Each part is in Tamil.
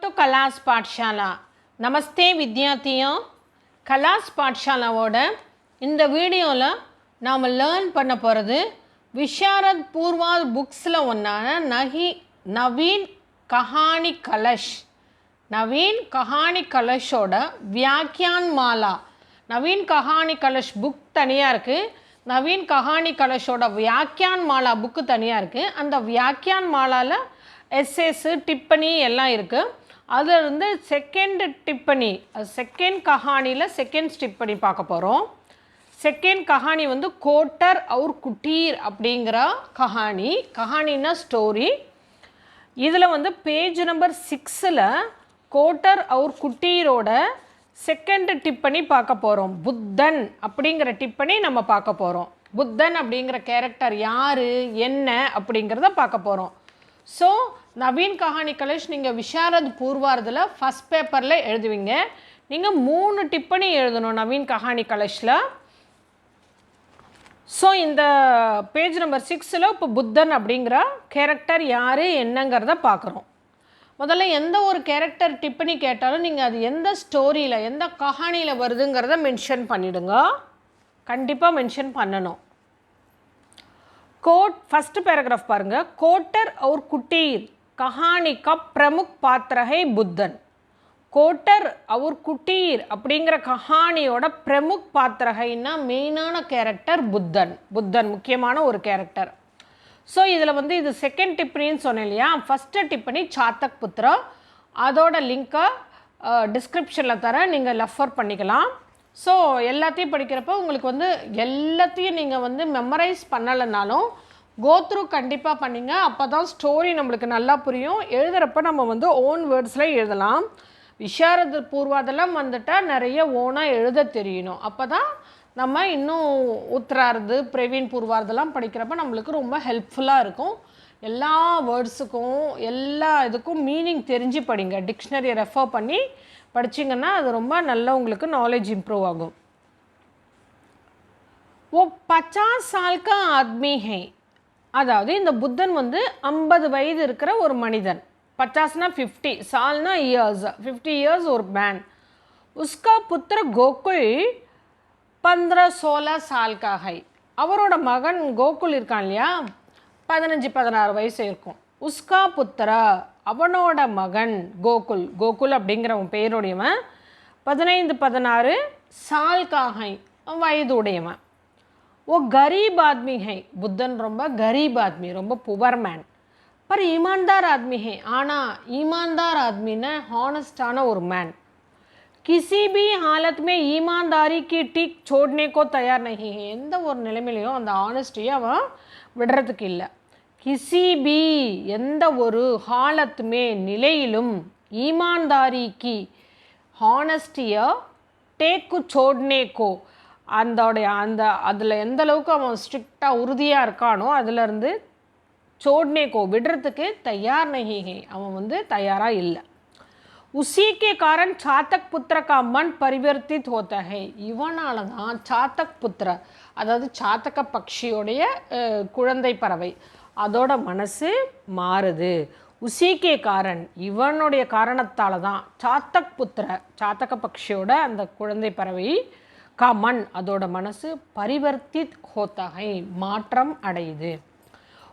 तो कलास पाठशाला நமஸ்தே வித்யார்த்தியும் கலாஸ் பாட்ஷாலாவோட இந்த வீடியோவில் நாம் லேர்ன் பண்ண போகிறது விஷாரத் பூர்வால் புக்ஸில் ஒன்றான நவீன் கஹானி கலஷோட வியாக்கியான் மாலா. நவீன் கஹானி கலஷ் புக் தனியாக இருக்குது, நவீன் கஹானி கலஷோட வியாக்கியான் மாலா புக்கு தனியாக இருக்குது. அந்த வியாக்கியான் மாலாவில் எஸ்எஸ்ஸு டிப்பனி எல்லாம் இருக்குது. அதிலிருந்து செகண்ட் டிப்பனி, செகண்ட் கஹானியில் செகண்ட் டிப்பனி பார்க்க போகிறோம். செகண்ட் கஹானி வந்து கோட்டர் அவுர் குட்டீர் அப்படிங்கிற கஹானின்னா ஸ்டோரி. இதில் வந்து பேஜ் நம்பர் 6 கோட்டர் அவுர் குட்டீரோட செகண்ட் டிப்பனி பார்க்க போகிறோம். புத்தன் அப்படிங்கிற டிப்பனி நம்ம பார்க்க போகிறோம். புத்தன் அப்படிங்கிற கேரக்டர் யார், என்ன அப்படிங்கிறத பார்க்க போகிறோம். ஸோ நவீன் கஹானி கலஷ் நீங்கள் விஷாரத் பூர்வாரத்தில் ஃபஸ்ட் பேப்பரில் எழுதுவீங்க. நீங்கள் 3 டிப்பனி எழுதணும் நவீன் கஹானி கலஷில். ஸோ இந்த பேஜ் நம்பர் 6 இப்போ புத்தன் அப்படிங்கிற கேரக்டர் யார் என்னங்கிறத பார்க்குறோம். முதல்ல எந்த ஒரு கேரக்டர் டிப்பனி கேட்டாலும் நீங்கள் அது எந்த ஸ்டோரியில் எந்த கஹானியில் வருதுங்கிறத மென்ஷன் பண்ணிவிடுங்க. கண்டிப்பாக மென்ஷன் பண்ணணும். First paragraph पाருங்க. कोटर और कुटीर कहानी का प्रमुख पात्र है बुद्धन. कोटर और कुटीर அப்படிங்கிற கஹானியோட பிரமுக் பாத்திரஹைனா மெயினான கேரக்டர் புத்தன் முக்கியமான ஒரு கேரக்டர். ஸோ இதில் வந்து இது செகண்ட் டிப்பனின்னு சொன்னேன் இல்லையா. ஃபஸ்ட்டு டிப்பனி சாத்தக் புத்ரா, அதோட லிங்க்கை டிஸ்கிரிப்ஷனில் தரேன், நீங்கள் ரெஃபர் பண்ணிக்கலாம். ஸோ எல்லாத்தையும் படிக்கிறப்போ உங்களுக்கு வந்து எல்லாத்தையும் நீங்கள் வந்து மெமரைஸ் பண்ணலைனாலும் கோத்ரூ கண்டிப்பாக பண்ணிங்க. அப்போ தான் ஸ்டோரி நம்மளுக்கு நல்லா புரியும். எழுதுகிறப்ப நம்ம வந்து ஓன் வேர்ட்ஸில் எழுதலாம். விஷாரத் பூர்வாதெல்லாம் வந்துட்டால் நிறைய ஓனாக எழுத தெரியணும். அப்போ தான் நம்ம இன்னும் உத்தரார்து பிரவீன் பூர்வார்தெல்லாம் படிக்கிறப்ப நம்மளுக்கு ரொம்ப ஹெல்ப்ஃபுல்லாக இருக்கும். எல்லா வேர்ட்ஸுக்கும் எல்லா இதுக்கும் மீனிங் தெரிஞ்சு படிங்க. டிக்ஷனரியை ரெஃபர் பண்ணி படிச்சிங்கன்னா அது ரொம்ப நல்லா உங்களுக்கு நாலேஜ் இம்ப்ரூவ் ஆகும். वो 50 साल का आदमी है. அதாவது இந்த புத்தன் வந்து 50 வயது இருக்கிற ஒரு மனிதன். 50னா 50, सालना இயர்ஸ், 50 இயர்ஸ் ஒரு மேன். उसका पुत्र गोकुल 15-16 साल का है. அவரோட மகன் கோகுல் இருக்கான் இல்லையா, 15-16 வயசு இருக்கும். உஸ்கா புத்திரா அவனோட மகன் கோகுல் அப்படிங்கிறவன் பெயருடையவன் 15-16 சால் காகை வயது உடையவன். ஓ கரீப் ஆத்மி ஹை. புத்தன் ரொம்ப கரீப் ஆத்மி, ரொம்ப புவர் மேன். பர் ஈமான்தார் ஆத்மி ஹை. ஆனால் ஈமான்தார் ஆத்மின்னா ஹானஸ்டான ஒரு மேன். கிசி பி ஹாலத் மே ஈமான்தாரி கி டிக் சோடனே கோ தயார் நஹி ஹை. எந்த ஒரு நிலைமையிலையும் அந்த ஹானஸ்டியை அவன் விடுறதுக்கு இல்லை. கிசி பி எந்த ஒரு ஹாலத்துமே நிலையிலும் ஈமான்தாரி கி ஹானஸ்டியை டேக்கு சோடனேக்கோ அதில் எந்த அளவுக்கு அவன் ஸ்ட்ரிக்டாக உறுதியாக இருக்கானோ அதிலேருந்து சோடனேக்கோ விடுறதுக்கு தயார் நஹி, அவன் வந்து தயாராக இல்லை. உசிக்கே காரன் சாத்தக் புத்திர கா மன் பரிவர்த்தித் ஹோத்தா ஹை. இவனால தான் சாத்தக் புத்திர, அதாவது சாத்தக பக்ஷியோடைய குழந்தை பறவை, அதோட மனசு மாறுது. உசிக்கே காரன் இவனுடைய காரணத்தால் தான் சாத்தக் புத்திர சாத்தக பக்ஷியோட அந்த குழந்தை பறவை மண் அதோட மனசு பரிவர்த்தித் ஹோத்தகை மாற்றம் அடையுது.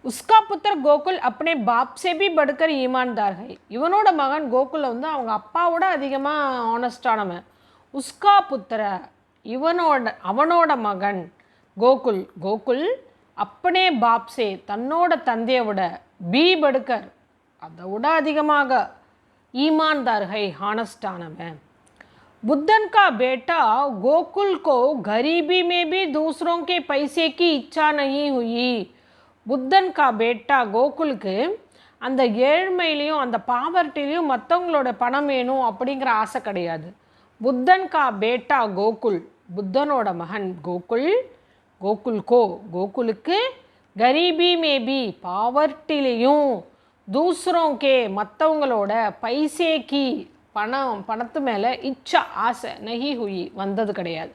உஸ்கா புத்தர் கோகுல் அப்பனே பாப் சே பி படுக்கர் ஈமான்தார் ஹை. இவனோட மகன் கோகுல வந்து அவங்க அப்பாவோட அதிகமாக ஆனஸ்டானவன். உஸ்கா புத்திர அவனோட மகன் கோகுல் அப்பனே பாப்சே தன்னோட தந்தையை விட பி படுக்கர் அதை விட அதிகமாக ஈமான்தார் ஹை ஹானஸ்டானவன். बुद्धन का बेटा गोकुल को गरीबी में भी दूसरों के पैसे की इच्छा नहीं हुई. புத்தன் கா பேட்டா கோகுலுக்கு அந்த ஏழ்மையிலையும் அந்த பாவர்ட்டிலையும் மற்றவங்களோட பணம் வேணும் அப்படிங்கிற ஆசை கிடையாது. புத்தன் கா பேட்டா கோகுல் புத்தனோட மகன் கோகுலுக்கு கரீபி மேபி பாவர்ட்டிலையும் தூசரோங்கே மற்றவங்களோட பைசேக்கி பணத்து மேலே இச்சா ஆசை நஹி ஹுயி வந்தது கிடையாது.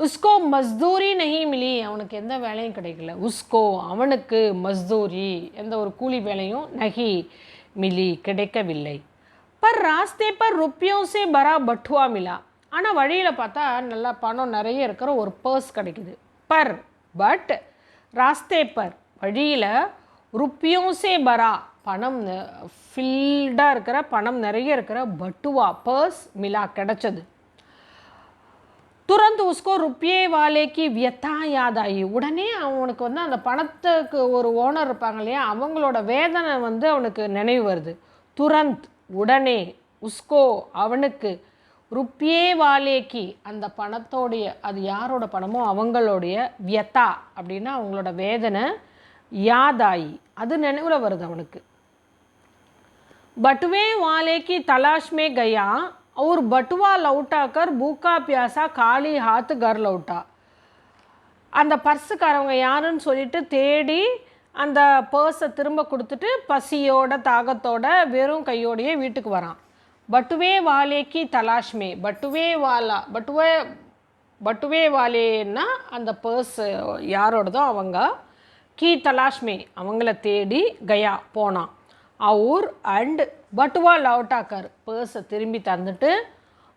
உஸ்கோ மஸ்தூரி நஹி மிலி. அவனுக்கு எந்த வேலையும் கிடைக்கல. உஸ்கோ அவனுக்கு மஸ்தூரி எந்த ஒரு கூலி வேலையும் நஹி மிலி கிடைக்கவில்லை. पर रास्ते पर रुपयों से भरा बटुआ मिला. ஆனால் வழியில் பார்த்தா நல்லா பணம் நிறைய இருக்கிற ஒரு பர்ஸ் கிடைக்குது. பர் பட் ராஸ்தே பர் வழியில் ருப்பியோசே பரா பணம் ஃபில்டாக இருக்கிற பணம் நிறைய இருக்கிற பட்டுவா பர்ஸ் மிலா கிடைச்சது. துரந்து உஸ்கோ ருப்பியே வாலேக்கு வியத்தா யாதாயி. உடனே அவனுக்கு வந்து அந்த பணத்துக்கு ஒரு ஓனர் இருப்பாங்க இல்லையா, அவங்களோட வேதனை வந்து அவனுக்கு நினைவு வருது. துரந்த் உடனே, உஸ்கோ அவனுக்கு, ருப்பியே வாலேக்கி அந்த பணத்தோடைய, அது யாரோட பணமோ அவங்களுடைய, வியத்தா அப்படின்னா அவங்களோட வேதனை, யாதாயி அது நினைவில் வருது அவனுக்கு. बटुए वाले की तलाश में गया और बटुआ लौटाकर भूखा प्यासा खाली हाथ घर लौटा. அந்த பர்ஸுக்காரவங்க யாருன்னு சொல்லிட்டு தேடி அந்த பர்ஸை திரும்ப கொடுத்துட்டு பசியோட தாகத்தோட வெறும் கையோடையே வீட்டுக்கு வரான். பட்டுவே வாலேக்கு தலாஷ்மே, பட்டுவே வாலேன்னா அந்த பர்ஸ் யாரோடதோ அவங்க, கீ தலாஷ்மே அவங்கள தேடி கயா போனான். और அண்ட் பட்டுவா லவுட்டாக்கர் பர்ஸை திரும்பி தந்துட்டு,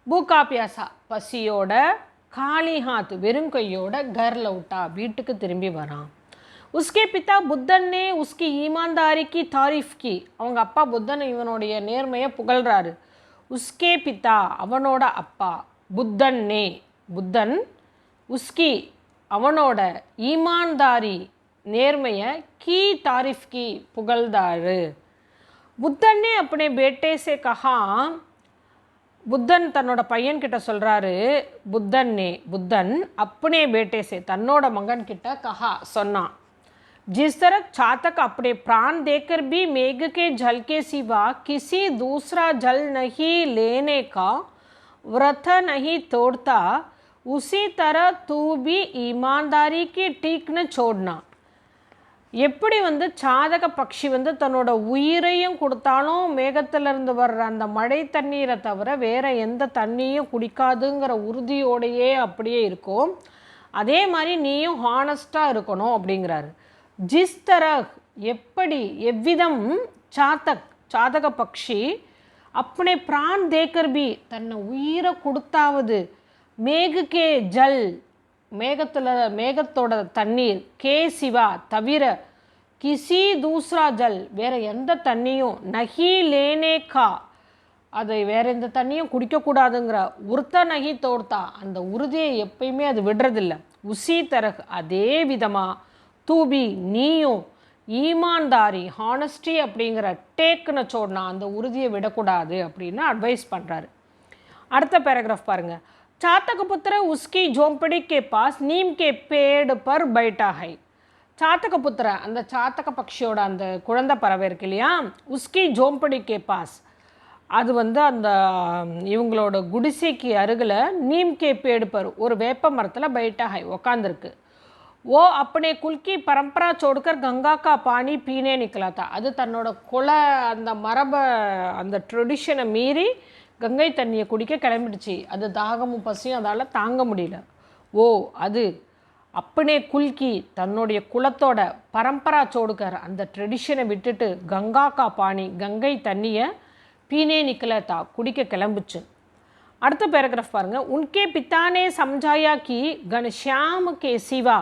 பூக்கா பியாசா பசியோட, காலி ஹாத் வெறும் கையோட, கர் லவுட்டா வீட்டுக்கு திரும்பி வரான். உஸ்கே பித்தா புத்தன் நே உஸ்கி ஈமான்தாரி கி தாரிஃப் கி. அவங்க அப்பா புத்தன் இவனுடைய நேர்மையை புகழ்றாரு. உஸ்கே பித்தா அவனோட அப்பா, புத்தன் நே புத்தன், உஸ்கி அவனோட, ஈமான்தாரி நேர்மையை, கி தாரிஃப் கி புகழ்தாரு. புத்தன் ने अपने बेटे से कहा, புத்தன் தன்னோட பையன்கிட்ட சொல்கிறாரு, புத்தன் अपने बेटे से தன்னோட மகன்கிட்ட கஹா சொன்னான், जिस तरह चातक अपने प्राण देकर भी मेघ के जल के सिवा किसी दूसरा जल नहीं लेने का व्रत नहीं तोड़ता, उसी तरह तू भी ईमानदारी की टीक न छोड़ना. எப்படி வந்து சாதக பட்சி வந்து தன்னோட உயிரையும் கொடுத்தாலும் மேகத்திலிருந்து வர்ற அந்த மழை தண்ணீரை தவிர வேறு எந்த தண்ணியும் குடிக்காதுங்கிற உறுதியோடையே அப்படியே இருக்கும், அதே மாதிரி நீயும் ஹானஸ்டாக இருக்கணும் அப்படிங்கிறாரு. ஜிஸ் தரக் எப்படி, எவ்விதம், சாதக பட்சி அப்பனே பிரான் தேக்கர் பி தன்னை உயிரை கொடுத்தாவது, மேகுக்கே ஜல் மேகத்தோட தண்ணீர், கே சிவா தவிர, கிசி தூஸ்ரா ஜல் வேறு எந்த தண்ணியும், நஹி லேனே கா அதை வேறு எந்த தண்ணியும் குடிக்கக்கூடாதுங்கிற, உர்த்த நகி தோர்த்தா அந்த உறுதியை எப்பயுமே அது விடுறதில்ல. உசி தரக் அதே விதமாக, தூபி நீயும், ஈமான்தாரி ஹானஸ்டி அப்படிங்கிற டேக்குன்னு சோடனா அந்த உறுதியை விடக்கூடாது அப்படின்னு அட்வைஸ் பண்ணுறாரு. அடுத்த பேராகிராஃப் பாருங்கள். चातक पुत्र उसकी झोंपड़ी के पास नीम के पेड़ पर बैठा है. சாத்தக புத்திர அந்த சாத்தக பட்சியோட அந்த குழந்தை பறவை இருக்கு இல்லையா, உஸ்கி ஜோம்படி கே பாஸ் அது வந்து அந்த இவங்களோட குடிசைக்கு அருகில் நீம் கே பேடு பர் ஒரு வேப்ப மரத்தில் பைட்டா ஹை உக்காந்துருக்கு. ஓ अपने कुल की परंपरा छोड़कर गंगा का पानी पीने निकला था. அது தன்னோட குல அந்த மரபை அந்த ட்ரெடிஷனை மீறி கங்கை தண்ணியை குடிக்க கிளம்பிடுச்சு. அது தாகமும் பசியும் அதால் தாங்க முடியல. ஓ அது அப்பனே குல்கி தன்னுடைய குலத்தோட பரம்பரா சோடுக்கர் அந்த ட்ரெடிஷனை விட்டுட்டு கங்கா கா பாணி கங்கை தண்ணியை பீனே நிக்கலத்தா குடிக்க கிளம்புச்சு. அடுத்த பேராகிராஃப் பாருங்கள். உன்கே பித்தானே சம்ஜாயா கி घनश्याम के सिवा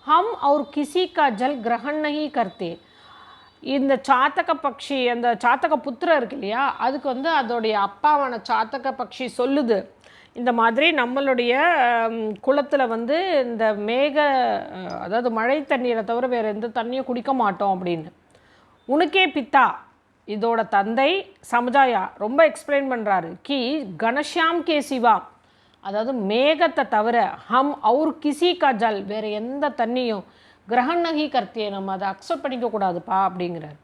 हम और किसी का जल ग्रहण नहीं करते. இந்த சாத்தக பட்சி அந்த சாத்தக புத்திரம் இருக்கு இல்லையா, அதுக்கு வந்து அதோடைய அப்பாவான சாத்தக பட்சி சொல்லுது, இந்த மாதிரி நம்மளுடைய குளத்தில் வந்து இந்த அதாவது மழை தண்ணீரை தவிர வேறு எந்த தண்ணியும் குடிக்க மாட்டோம் அப்படின்னு. உனக்கே பித்தா இதோட தந்தை சமுதாயா ரொம்ப எக்ஸ்பிளைன் பண்ணுறாரு. கி கணஷ்யாம் கே சிவா அதாவது மேகத்தை தவிர, ஹம் அவுர் கிசி கா ஜல் வேறு எந்த தண்ணியும் கிரகண் நகி கர்த்தியே நம்ம அதை அக்செப்ட் பண்ணிக்கக்கூடாதுப்பா அப்படிங்கிறார்.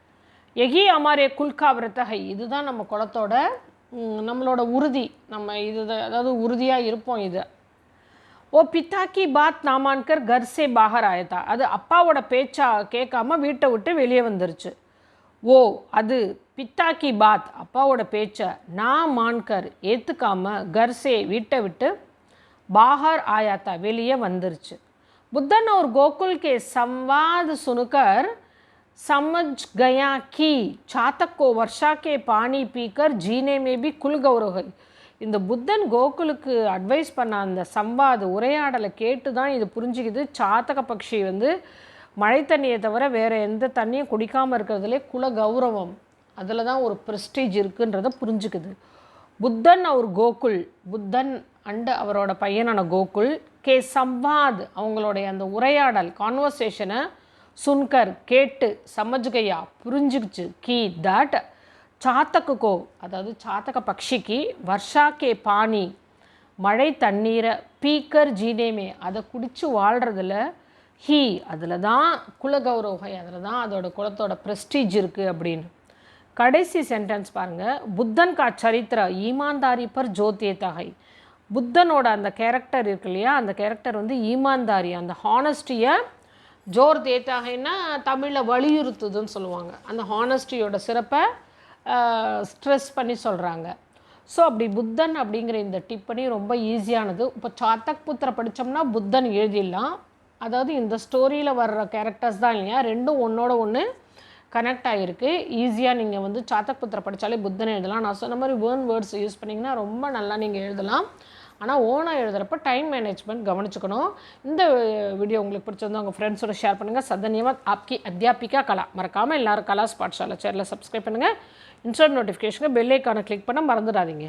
எகி அமாரே குல்கா விரத்தகை இதுதான் நம்ம குலத்தோட நம்மளோட உறுதி, நம்ம இது அதாவது உறுதியாக இருப்போம். இது ஓ பித்தா கி பாத் நாமான்கர் கர் சே பாகர் ஆயத்தா அது அப்பாவோட பேச்சா கேட்காம வீட்டை விட்டு வெளியே வந்துருச்சு. ஓ அது பித்தா கி பாத் அப்பாவோட பேச்சை நான் மான்கர் ஏற்றுக்காம கர்சே வீட்டை விட்டு பாகர் ஆயாத்தா வெளியே வந்துருச்சு. बुद्धन और गोकुल के संवाद सुनकर समझ गया कि चातक को वर्षा के पानी पीकर जीने में भी कुल गौरव है. இந்த புத்தன் கோகுலுக்கு அட்வைஸ் பண்ண அந்த சம்வாத உரையாடலை கேட்டு தான் இது புரிஞ்சுக்கிது. சாத்தக பக்ஷி வந்து மழை தண்ணியை தவிர வேறு எந்த தண்ணியும் குடிக்காமல் இருக்கிறதுலே குல கௌரவம், அதில் தான் ஒரு ப்ரெஸ்டீஜ் இருக்குன்றதை புரிஞ்சுக்குது. புத்தன் அவர் கோகுல், புத்தன் அண்டு அவரோட பையனான கோகுல் கே சம்வாத் அவங்களுடைய அந்த உரையாடல் கான்வர்சேஷனை சுன்கர் கேட்டு சமஜ்கையா புரிஞ்சுக்கிச்சு கி தட் சாத்தக்குக்கோ அதாவது சாத்தக பக்ஷிக்கு வர்ஷா கே பானி மழை தண்ணீரை பீக்கர் ஜீனேமே அதை குடித்து வாழ்கிறதுல ஹீ அதில் தான் குலகௌரவகை, அதில் தான் அதோட குலத்தோட ப்ரெஸ்டீஜ் இருக்குது அப்படின்னு. கடைசி சென்டென்ஸ் பாருங்கள். புத்தன் கா சரித்திர ஈமான்தாரி பர் ஜோத்தியத்தகை. புத்தனோட அந்த கேரக்டர் இருக்கு இல்லையா, அந்த கேரக்டர் வந்து ஈமான்தாரி, அந்த ஹானஸ்டியை ஜோர் தேத்தாகைன்னா தமிழில் வலியுறுத்துதுன்னு சொல்லுவாங்க. அந்த ஹானஸ்டியோட சிறப்பை ஸ்ட்ரெஸ் பண்ணி சொல்கிறாங்க. ஸோ அப்படி புத்தன் அப்படிங்கிற இந்த டிப்பணி ரொம்ப ஈஸியானது. இப்போ சாத்தக் புத்திர படித்தோம்னா புத்தன் எழுதிடலாம். அதாவது இந்த ஸ்டோரியில் வர்ற கேரக்டர்ஸ் தான் இல்லையா, ரெண்டும் ஒன்றோட ஒன்று கனெக்ட் ஆகிருக்கு. ஈஸியாக நீங்கள் வந்து சாத்தக் புத்திர படித்தாலே புத்தனை எழுதலாம். நான் சொன்ன மாதிரி வேர்ட்ஸ் யூஸ் பண்ணிங்கன்னா ரொம்ப நல்லா நீங்கள் எழுதலாம். ஆனால் ஓனாக எழுதுகிறப்ப டைம் மேனேஜ்மெண்ட் கவனிச்சுக்கணும். இந்த வீடியோ உங்களுக்கு பிடிச்சிருந்தா உங்கள் ஃப்ரெண்ட்ஸோட ஷேர் பண்ணுங்கள். சதன்யவாத் ஆப்கி அத்தியாபிகா கலா. மறக்காமல் எல்லோரும் கலாஸ் பாட்ஷாலா சேனலை சப்ஸ்கிரைப் பண்ணுங்கள். இன்ஸ்டன்ட் நோட்டிஃபிகேஷனுக்கு பெல் ஐக்கானை கிளிக் பண்ண மறந்துடாதீங்க.